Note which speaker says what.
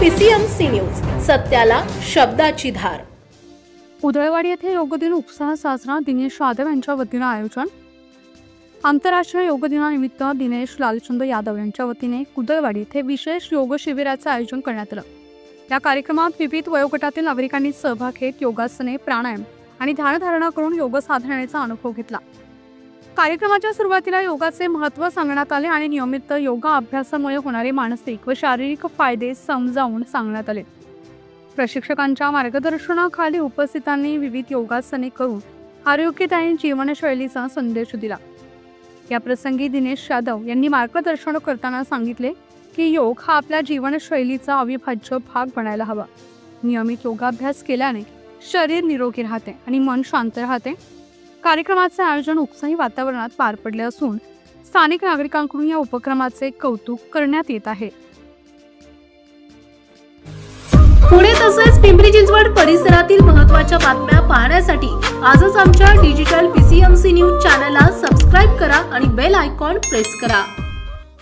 Speaker 1: PCMC news, सत्याला शब्दाची धार।
Speaker 2: उदळवाडी येथे योग दिन उत्साह साजरा। दिनेश यादव यांच्या वतीने आयोजन। आंतरराष्ट्रीय योग दिनानिमित्त दिनेश लालचंद यादव यांच्या वतीने उदळवाडी येथे विशेष योग शिबिराचे आयोजन करण्यात आले। या कार्यक्रमात विविध वयोगटातील नागरिकांनी सहभाग घेत योगासने, प्राणायाम आणि ध्यानधारणा करून योग साधनेचा अनुभव घेतला। कार्यक्रमाच्या सुरुवातीला योगाचे महत्त्व सांगण्यात आले आणि नियमित योगा अभ्यासामुळे होणारे मानसिक व शारीरिक फायदे समजावून सांगण्यात आले। प्रशिक्षकांच्या मार्गदर्शनाखाली उपस्थितांनी विविध योगासने करून आरोग्यदायी जीवनशैलीचा संदेश दिला। या प्रसंगी दिनेश यादव यांनी मार्गदर्शन करताना सांगितले की योग हा आपल्या जीवनशैलीचा अविभाज्य भाग बनायला हवा। नियमित योगाभ्यास केल्याने शरीर निरोगी राहते आणि मन शांत राहते। कार्यक्रमाचे आयोजन उत्साही वातावरणात पार पडले असून स्थानिक नागरिकांकडून या उपक्रमाचे कौतुक करण्यात येत आहे।
Speaker 1: पुणे तसेच पिंपरी चिंचवड परिसरातील महत्त्वाच्या बातम्या पाहण्यासाठी आजच आमच्या डिजिटल PCMC न्यूज चॅनलला सबस्क्राइब करा आणि बेल आयकॉन प्रेस करा।